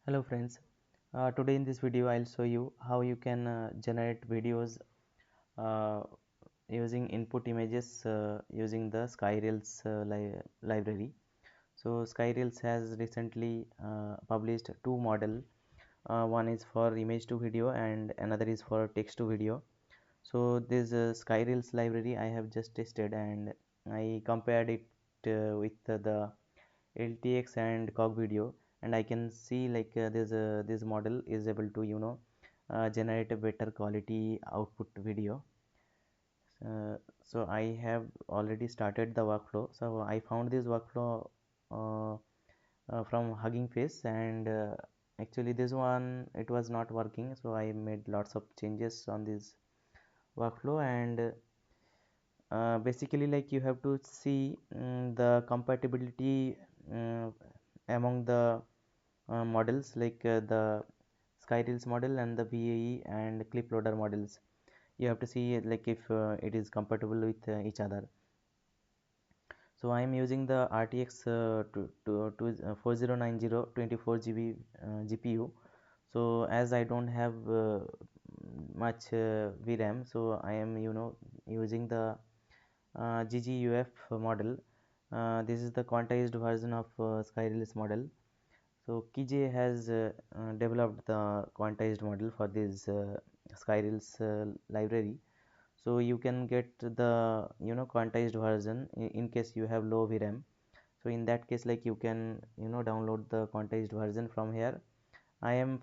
Hello friends, today in this video I'll show you how you can generate videos uh, using input images using the SkyReels library. So SkyReels has recently published two model. One is for image to video and another is for text to video. So this SkyReels library I have just tested and I compared it with the LTX and CogVideo, and I can see like this model is able to generate a better quality output video. So I have already started the workflow. So I found this workflow uh, from Hugging Face, and actually this one it was not working. So I made lots of changes on this workflow, and basically like you have to see the compatibility among the models like the SkyReels model and the VAE and clip loader models. You have to see like if it is compatible with each other. So I am using the RTX 4090 24 GB GPU. So as I don't have much VRAM, so I am using the GGUF model. This is the quantized version of SkyReels model. So Kije has developed the quantized model for this SkyReels library. So you can get the quantized version in case you have low VRAM. So in that case, like you can download the quantized version from here.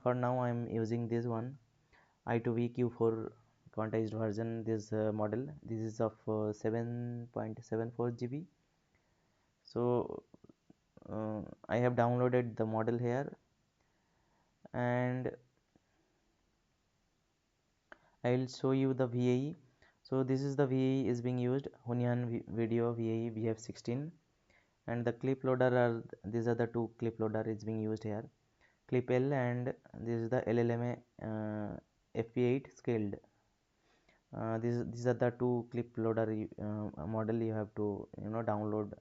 For now I am using this one i2vq4 quantized version. This model, this is of 7.74 GB. So I have downloaded the model here, and I will show you the VAE. So this is the VAE is being used, Hunyan Video VAE VF16, and the clip loader are these are the two clip loader is being used here, clip L, and this is the LLMA FP8 scaled. These are the two clip loader model you have to download.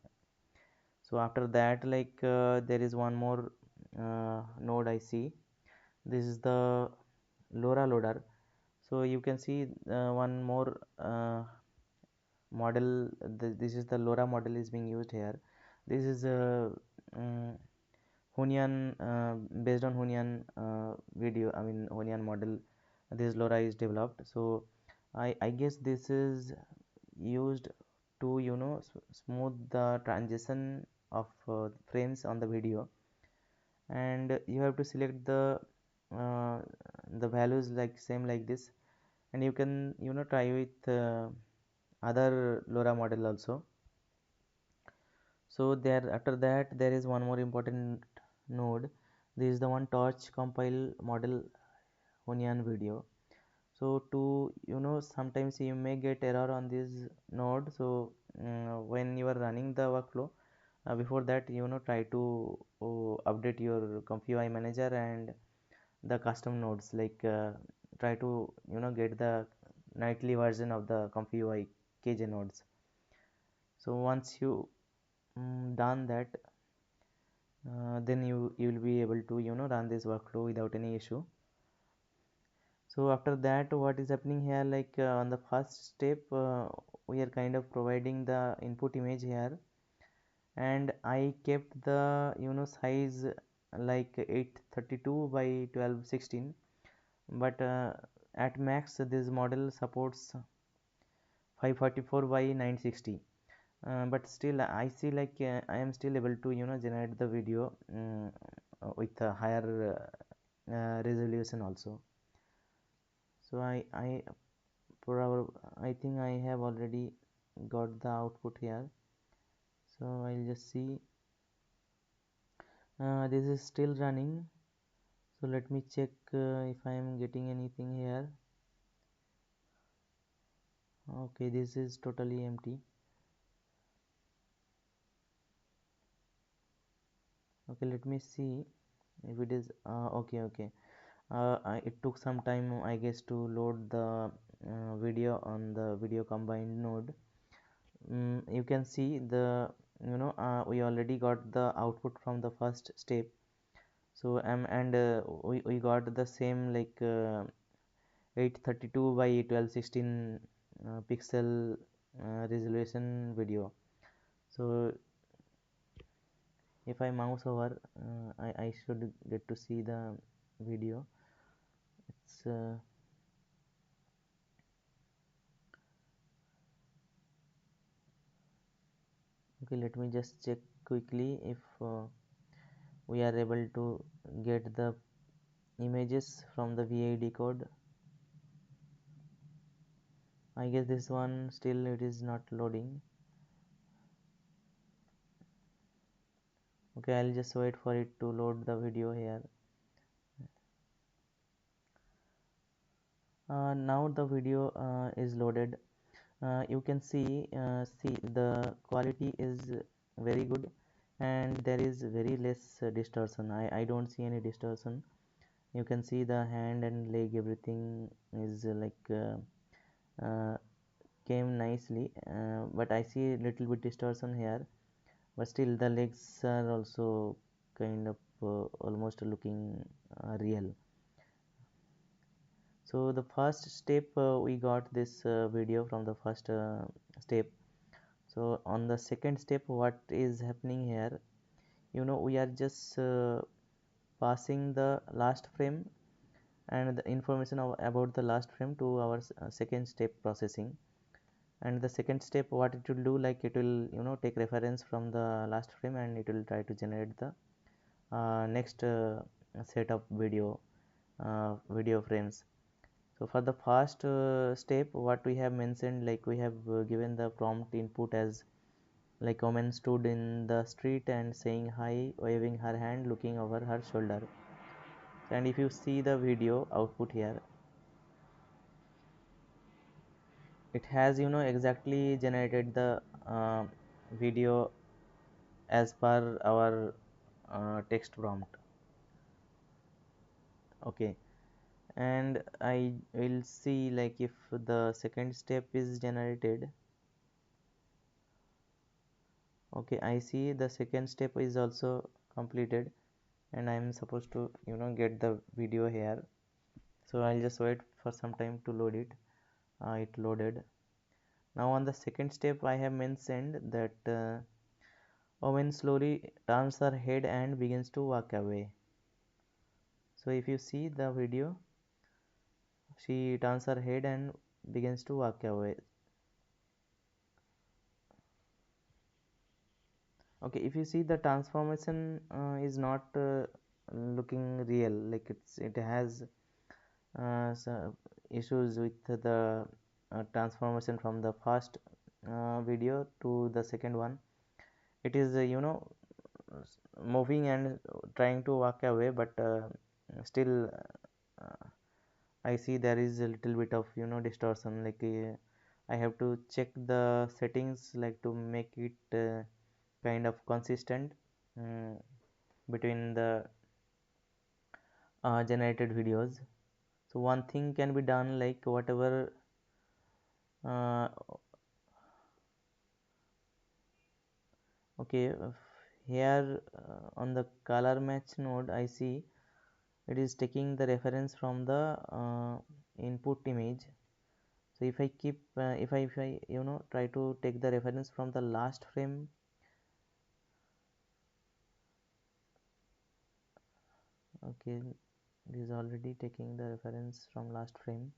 So after that, like there is one more node I see. This is the LoRa loader. So you can see one more model. This is the LoRa model is being used here. This is a Hunyan based on Hunyan video. I mean Hunyan model. This LoRa is developed. So I guess this is used to smooth the transition of frames on the video, and you have to select uh, the values like same like this, and you can try with other LoRa model also. So there after that there is one more important node. This is the one torch compile model Hunyan video. So to sometimes you may get error on this node. So when you are running the workflow, before that try to update your ComfyUI manager and the custom nodes, like try to get the nightly version of the ComfyUI KJ nodes. So once you done that, then you will be able to run this workflow without any issue. So after that, what is happening here, like on the first step, we are kind of providing the input image here, and I kept the size like 832 by 1216, but at max this model supports 544 by 960. But still I see like I am still able to generate the video with a higher resolution also. So I for our I think I have already got the output here. So I'll just see this is still running. So let me check if I am getting anything here. Okay, this is totally empty. Okay, let me see if it is okay. It took some time I guess to load the video on the video combined node. You can see the we already got the output from the first step. So we got the same like 832 by 1216 pixel resolution video. So if I mouse over, I should get to see the video. It's okay. Let me just check quickly if we are able to get the images from the VID code. I guess this one still it is not loading. Okay, I'll just wait for it to load the video here. Now the video is loaded. You can see the quality is very good, and there is very less distortion. I don't see any distortion. You can see the hand and leg, everything is uh, came nicely, but I see a little bit distortion here, but still the legs are also kind of almost looking real. So the first step, we got this video from the first step. So on the second step, what is happening here, we are just passing the last frame and the information about the last frame to our second step processing. And the second step, what it will do, like it will take reference from the last frame, and it will try to generate the next set of video frames. So for the first step, what we have mentioned, like we have given the prompt input as like woman stood in the street and saying hi, waving her hand, looking over her shoulder. And if you see the video output here, it has exactly generated the video as per our text prompt. Okay, and I will see like if the second step is generated. Okay, I see the second step is also completed, and I am supposed to get the video here. So I'll just wait for some time to load it. It loaded. Now on the second step, I have mentioned that woman slowly turns her head and begins to walk away. So if you see the video, she turns her head and begins to walk away. Okay, if you see the transformation is not looking real, like it has issues with the transformation from the first video to the second one. It is moving and trying to walk away, but still I see there is a little bit of distortion. Like I have to check the settings, like to make it kind of consistent um, between the generated videos. So one thing can be done, like whatever uh, okay, here on the color match node, I see it is taking the reference from the input image. So if I keep if I try to take the reference from the last frame, okay, it is already taking the reference from last frame.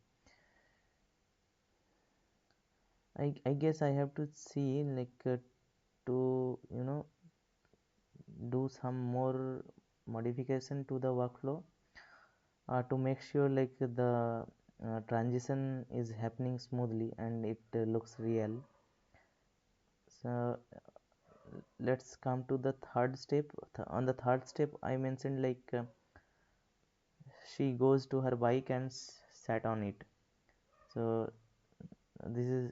I guess I have to see like to do some more modification to the workflow to make sure like the transition is happening smoothly and it looks real. So let's come to the third step. On the third step, I mentioned like she goes to her bike and sat on it. So this is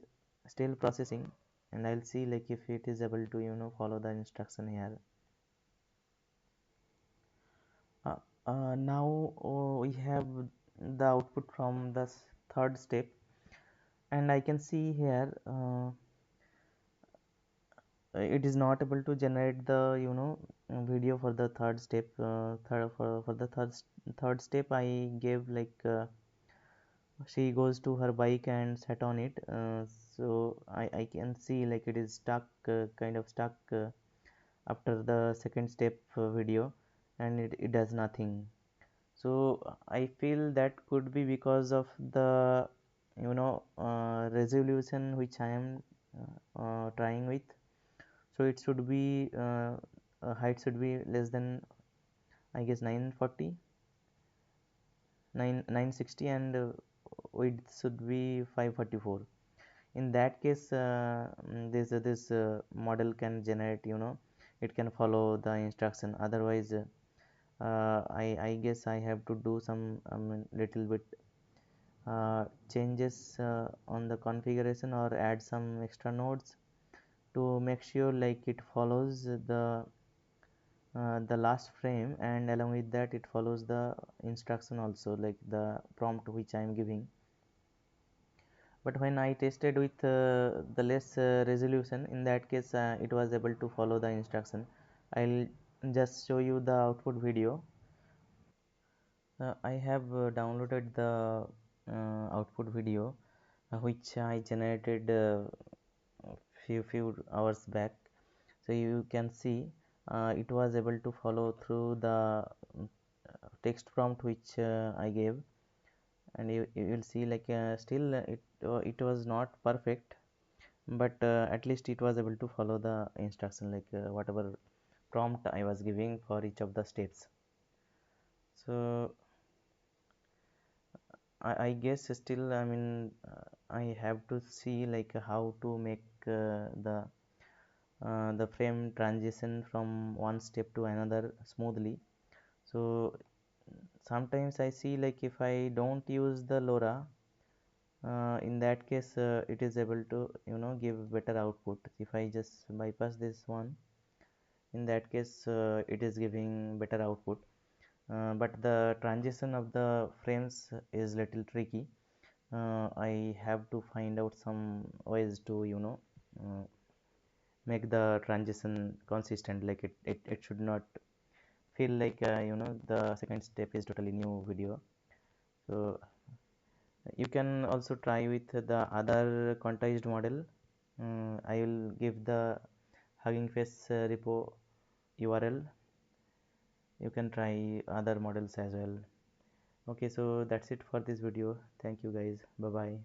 still processing, and I'll see like if it is able to follow the instruction here. Now we have the output from the third step, and I can see here it is not able to generate the video for the third step. For the third step, I gave like she goes to her bike and sat on it. So I can see like it is stuck, kind of stuck after the second step video, and it does nothing. So I feel that could be because of the resolution which I am trying with. So it should be height should be less than, I guess, 960, and width should be 544. In that case, this model can generate, it can follow the instruction. Otherwise, I guess I have to do some little bit changes on the configuration, or add some extra nodes to make sure like it follows the last frame, and along with that it follows the instruction also, like the prompt which I am giving. But when I tested with the less resolution, in that case it was able to follow the instruction. I'll just show you the output video. I have downloaded the output video which I generated few hours back. So you can see it was able to follow through the text prompt which I gave, and you will see like still it was not perfect, but at least it was able to follow the instruction, like whatever prompt I was giving for each of the steps. So I guess still, I mean, I have to see like how to make the frame transition from one step to another smoothly. So sometimes I see like if I don't use the LoRa, in that case it is able to give better output. If I just bypass this one, in that case it is giving better output. But the transition of the frames is little tricky. I have to find out some ways to uh, make the transition consistent, like it should not feel like the second step is totally new video. So you can also try with the other quantized model. I will give the Hugging Face repo URL. You can try other models as well. Okay, so that's it for this video. Thank you guys. Bye bye.